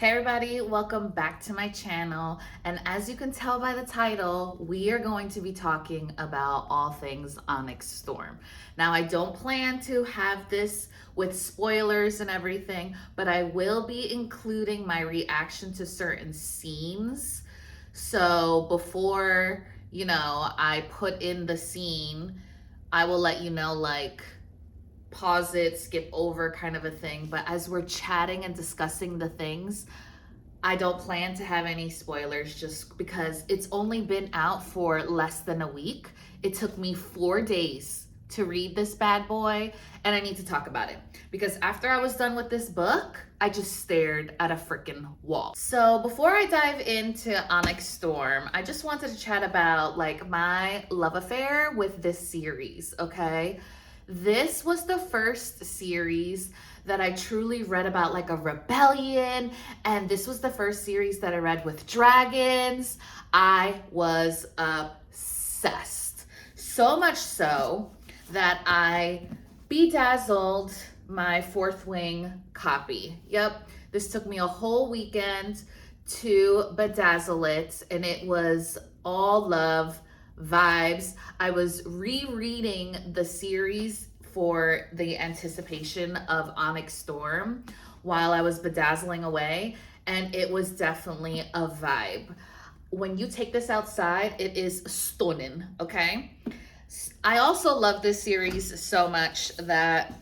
Hey everybody, welcome back to my channel. And as you can tell by the title, we are going to be talking about all things Onyx Storm. Now, I don't plan to have this with spoilers and everything, but I will be including my reaction to certain scenes. So before, I put in the scene, I will let you know, like, pause it, skip over kind of a thing. But as we're chatting and discussing the things, I don't plan to have any spoilers just because it's only been out for less than a week. It took me 4 days to read this bad boy, and I need to talk about it because after I was done with this book, I just stared at a freaking wall. So before I dive into Onyx Storm, I just wanted to chat about like my love affair with this series, okay? This was the first series that I truly read about like a rebellion, and this was the first series that I read with dragons. I was obsessed. So much so that I bedazzled my Fourth Wing copy. Yep, this took me a whole weekend to bedazzle it, and it was all love vibes. I was rereading the series for the anticipation of Onyx Storm while I was bedazzling away, and it was definitely a vibe. When you take this outside, it is stunning, okay? I also love this series so much that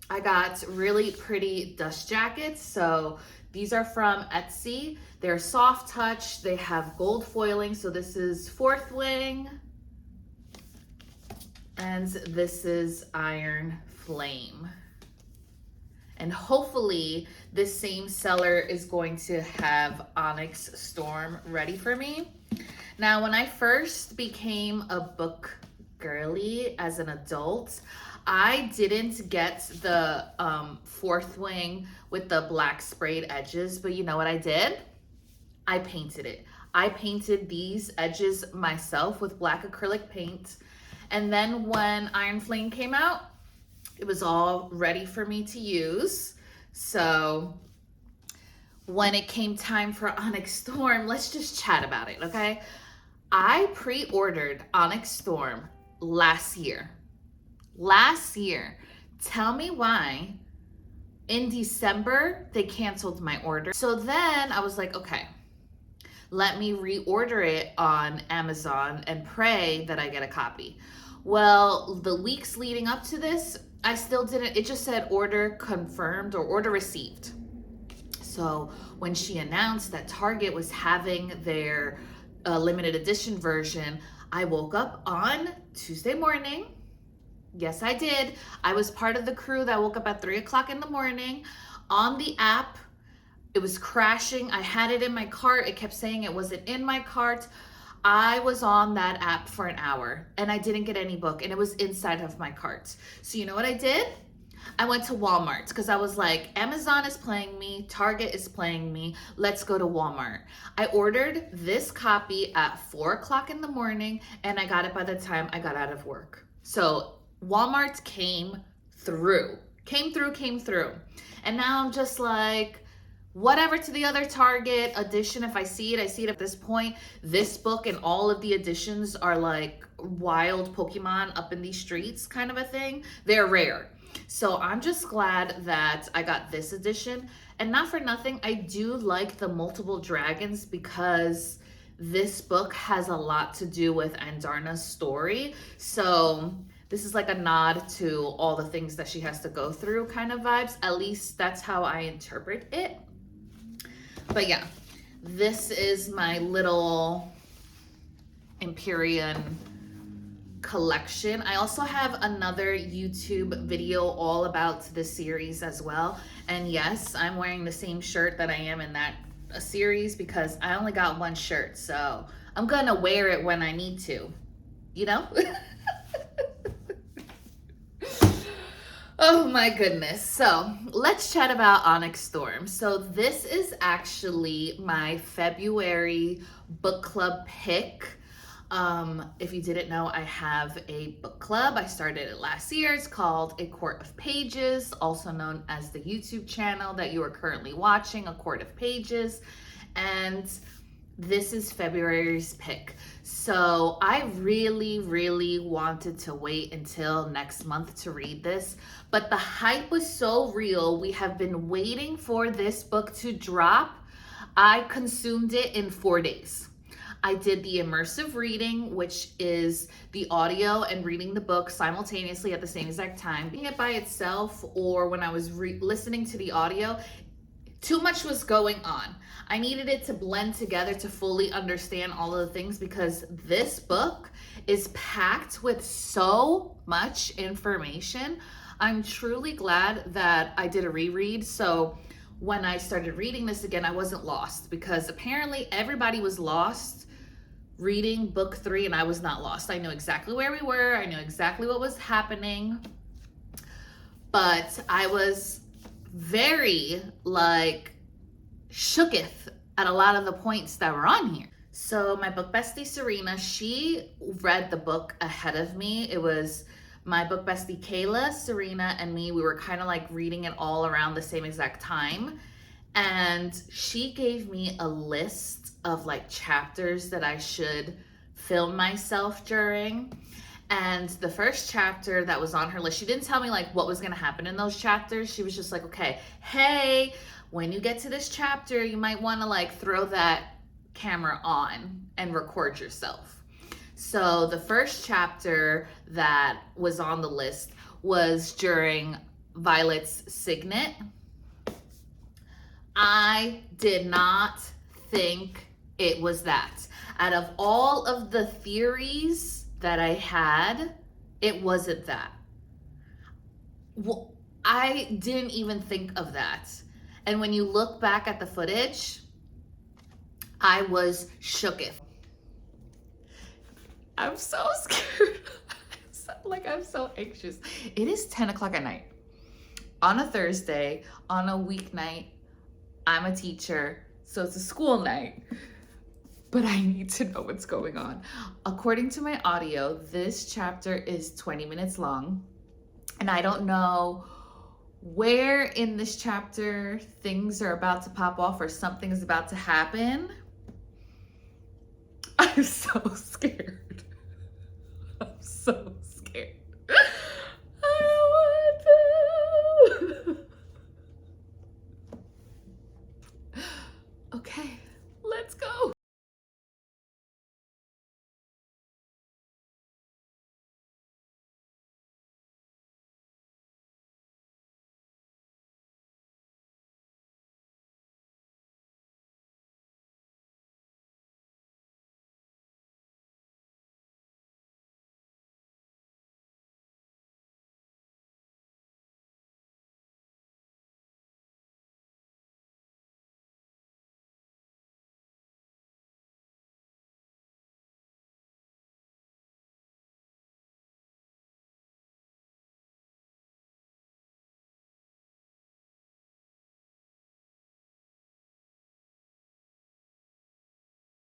I got really pretty dust jackets. So these are from Etsy. They're soft touch. They have gold foiling. So this is Fourth Wing. And this is Iron Flame. And hopefully this same seller is going to have Onyx Storm ready for me. Now, when I first became a book girly as an adult, I didn't get the Fourth Wing with the black sprayed edges, but you know what I did? I painted it. I painted these edges myself with black acrylic paint. And then when Iron Flame came out, it was all ready for me to use. So when it came time for Onyx Storm, let's just chat about it, okay? I pre-ordered Onyx Storm last year. Tell me why in December they canceled my order. So then I was like, okay, let me reorder it on Amazon and pray that I get a copy. Well, the weeks leading up to this, I still didn't, it just said order confirmed or order received. So when she announced that Target was having their limited edition version, I woke up on Tuesday morning. Yes, I did. I was part of the crew that woke up at 3 o'clock in the morning on the app. It was crashing. I had it in my cart. It kept saying it wasn't in my cart. I was on that app for an hour and I didn't get any book, and it was inside of my cart. So you know what I did? I went to Walmart because I was like, Amazon is playing me, Target is playing me, let's go to Walmart. I ordered this copy at 4 o'clock in the morning and I got it by the time I got out of work. So Walmart came through. And now I'm just like, whatever to the other Target edition. If I see it at this point. This book and all of the editions are like wild Pokemon up in these streets kind of a thing. They're rare. So I'm just glad that I got this edition. And not for nothing, I do like the multiple dragons because this book has a lot to do with Andarna's story. So this is like a nod to all the things that she has to go through kind of vibes. At least that's how I interpret it. But yeah, this is my little Empyrean collection. I also have another YouTube video all about this series as well. And yes, I'm wearing the same shirt that I am in that series because I only got one shirt. So I'm gonna wear it when I need to, you know? Oh my goodness. So let's chat about Onyx Storm. So this is actually my February book club pick. If you didn't know, I have a book club. I started it last year. It's called A Court of Pages, also known as the YouTube channel that you are currently watching, A Court of Pages. And this is February's pick. So I really wanted to wait until next month to read this, but the hype was so real. We have been waiting for this book to drop. I consumed it in 4 days. I did the immersive reading, which is the audio and reading the book simultaneously at the same exact time. Reading it by itself or when I was listening to the audio, too much was going on. I needed it to blend together to fully understand all of the things, because this book is packed with so much information. I'm truly glad that I did a reread. So when I started reading this again, I wasn't lost, because apparently everybody was lost reading book 3 and I was not lost. I knew exactly where we were. I knew exactly what was happening. But I was very shooketh at a lot of the points that were on here. So my book bestie Serena, she read the book ahead of me. It was my book bestie Kayla, Serena, and me. We were kind of reading it all around the same exact time. And she gave me a list of chapters that I should film myself during. And the first chapter that was on her list, she didn't tell me what was going to happen in those chapters. She was just okay, hey, when you get to this chapter, you might want to throw that camera on and record yourself. So the first chapter that was on the list was during Violet's signet. I did not think it was that. Out of all of the theories that I had, it wasn't that. Well, I didn't even think of that. And when you look back at the footage, I was shooketh. I'm so scared. I'm so anxious. It is 10 o'clock at night on a Thursday, on a weeknight. I'm a teacher, so it's a school night, but I need to know what's going on. According to my audio, this chapter is 20 minutes long, and I don't know where in this chapter things are about to pop off or something is about to happen. I'm so scared. I'm so scared. I don't want to. Okay, let's go.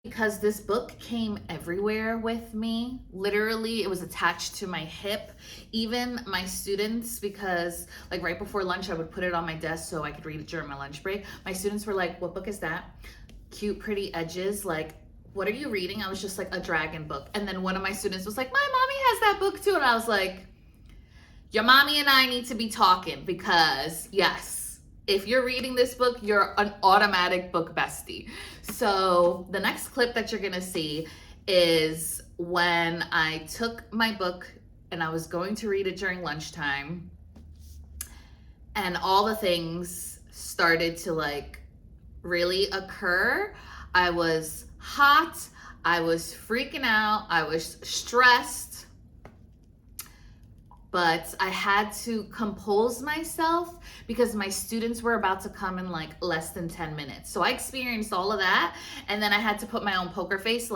Because this book came everywhere with me. Literally, it was attached to my hip. Even my students, because right before lunch, I would put it on my desk so I could read it during my lunch break. My students were like, what book is that? Cute, pretty edges. What are you reading? I was just a dragon book. And then one of my students was like, my mommy has that book too. And I was like, your mommy and I need to be talking, because yes, if you're reading this book, you're an automatic book bestie. So the next clip that you're gonna see is when I took my book and I was going to read it during lunchtime, and all the things started to really occur. I was hot, I was freaking out, I was stressed, but I had to compose myself because my students were about to come in less than 10 minutes. So I experienced all of that, and then I had to put my own poker face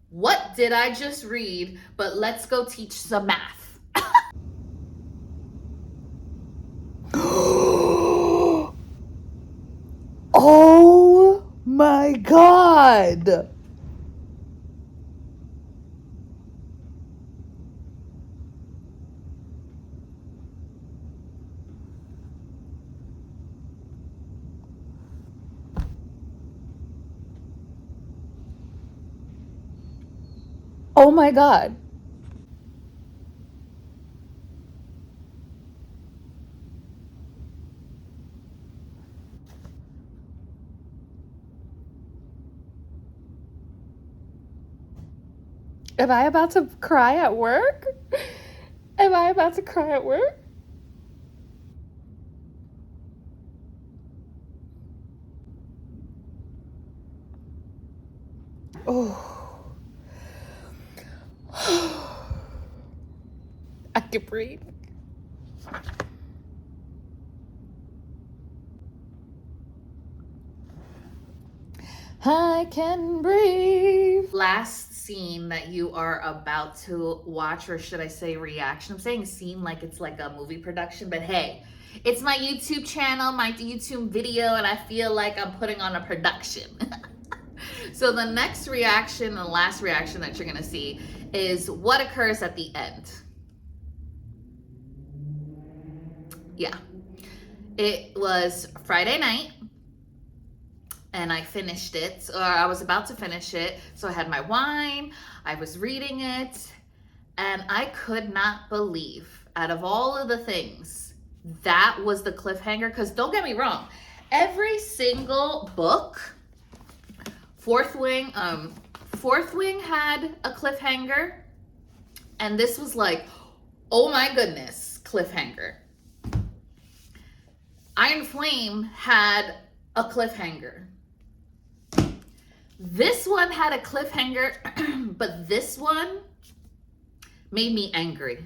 what did I just read? But let's go teach some math. Oh my God. Oh my God. Am I about to cry at work? Am I about to cry at work? Oh. I can breathe. I can breathe. Last scene that you are about to watch, or should I say reaction? I'm saying scene like it's like a movie production, but hey, it's my YouTube channel, my YouTube video, and I feel like I'm putting on a production. So the next reaction, the last reaction that you're gonna see is what occurs at the end. Yeah. It was Friday night and I finished it, or I was about to finish it. So I had my wine, I was reading it, and I could not believe, out of all of the things, that was the cliffhanger. Because don't get me wrong, every single book, Fourth Wing had a cliffhanger, and this was like, oh my goodness, cliffhanger. Iron Flame had a cliffhanger. This one had a cliffhanger, but this one made me angry.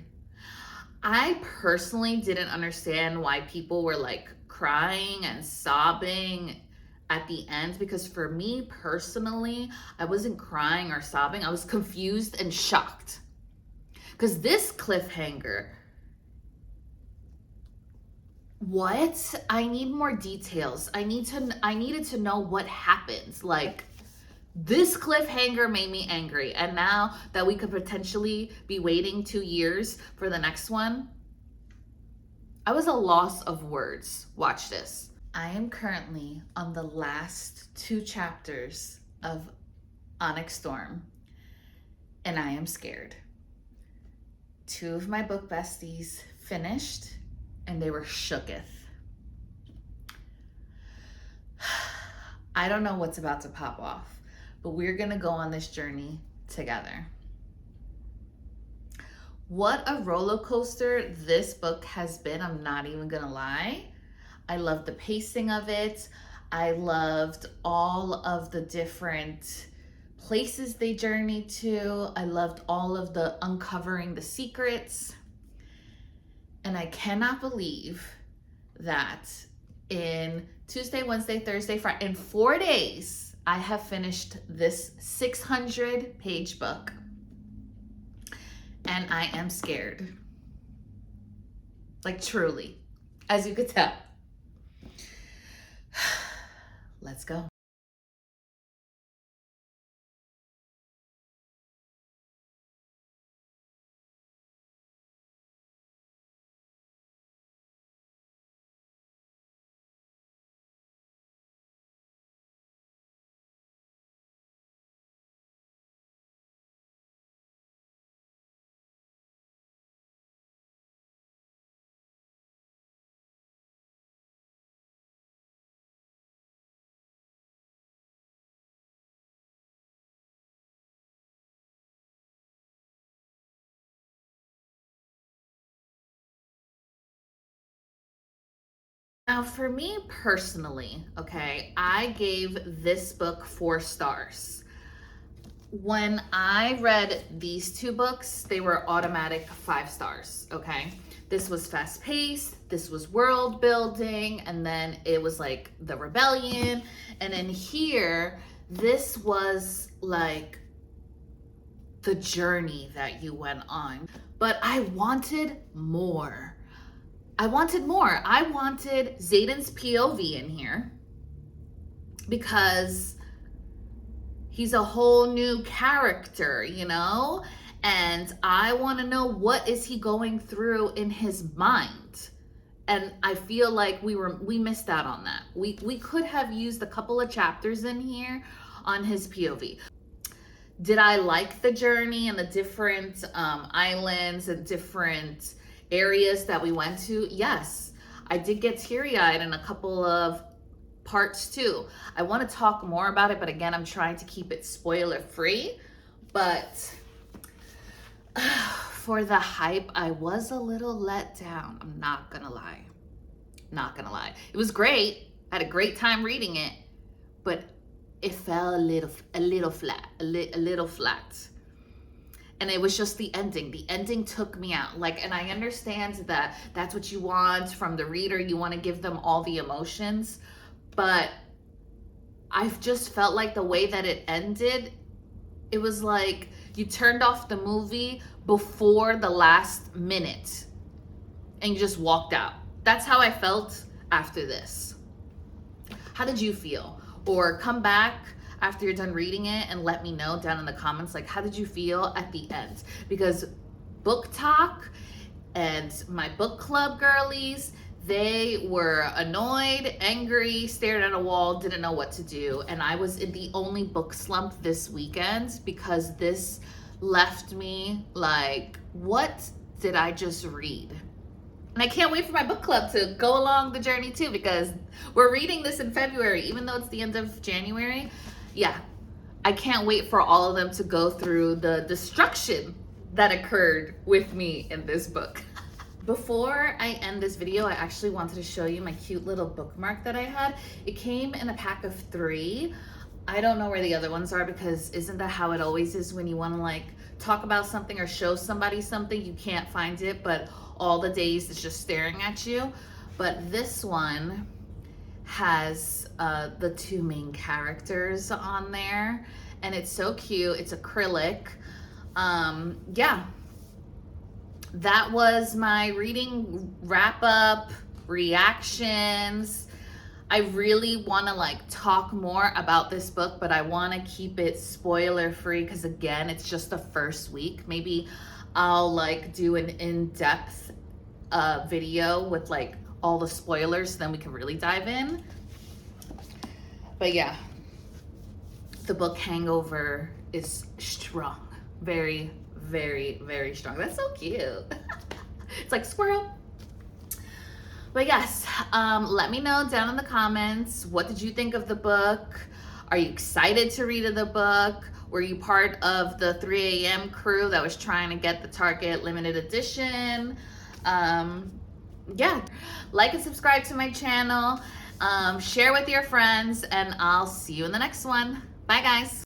I personally didn't understand why people were like crying and sobbing at the end, because for me personally, I wasn't crying or sobbing. I was confused and shocked. Because this cliffhanger, what? I need more details. I needed to know what happens. Like, this cliffhanger made me angry. And now that we could potentially be waiting 2 years for the next one, I was a loss of words. Watch this. I am currently on the last 2 chapters of Onyx Storm, and I am scared. 2 of my book besties finished, and they were shooketh. I don't know what's about to pop off, but we're gonna go on this journey together. What a roller coaster this book has been, I'm not even gonna lie. I loved the pacing of it. I loved all of the different places they journeyed to. I loved all of the uncovering the secrets. And I cannot believe that in Tuesday, Wednesday, Thursday, Friday, in 4 days, I have finished this 600-page book. And I am scared. Like, truly, as you could tell. Let's go. Now, for me personally, okay, I gave this book 4 stars. When I read these 2 books, they were automatic 5 stars, okay? This was fast paced, this was world building, and then it was like the rebellion. And then here, this was like the journey that you went on. But I wanted more. I wanted more. I wanted Xaden's POV in here because he's a whole new character, you know? And I want to know, what is he going through in his mind? And I feel like we missed out on that. We could have used a couple of chapters in here on his POV. Did I like the journey and the different islands and different areas that we went to? Yes. I did get teary-eyed in a couple of parts too. I want to talk more about it, but again, I'm trying to keep it spoiler free. But for the hype, I was a little let down. I'm not gonna lie. Not gonna lie. It was great. I had a great time reading it, but it fell a little flat, a little flat. And it was just the ending. The ending took me out. Like, and I understand that that's what you want from the reader. You want to give them all the emotions, but I've just felt like the way that it ended, it was like you turned off the movie before the last minute and you just walked out. That's how I felt after this. How did you feel? Or come back after you're done reading it and let me know down in the comments, like, how did you feel at the end? Because Book Talk and my book club girlies, they were annoyed, angry, stared at a wall, didn't know what to do. And I was in the only book slump this weekend because this left me like, what did I just read? And I can't wait for my book club to go along the journey too, because we're reading this in February, even though it's the end of January. Yeah, I can't wait for all of them to go through the destruction that occurred with me in this book. Before I end this video, I actually wanted to show you my cute little bookmark that I had. It came in a pack of 3. I don't know where the other ones are, because isn't that how it always is when you want to like talk about something or show somebody something, you can't find it, but all the days it's just staring at you. But this one has the 2 main characters on there, and it's so cute. It's acrylic. Yeah, that was my reading wrap up, reactions. I really want to like talk more about this book, but I want to keep it spoiler free, because again, it's just the first week. Maybe I'll like do an in-depth video with like all the spoilers, then we can really dive in. But yeah, the book hangover is strong. Very, very, very strong. That's so cute. It's like squirrel. But yes, let me know down in the comments, what did you think of the book? Are you excited to read the book? Were you part of the 3 a.m. crew that was trying to get the Target limited edition? Yeah, like and subscribe to my channel, share with your friends, and I'll see you in the next one. Bye guys.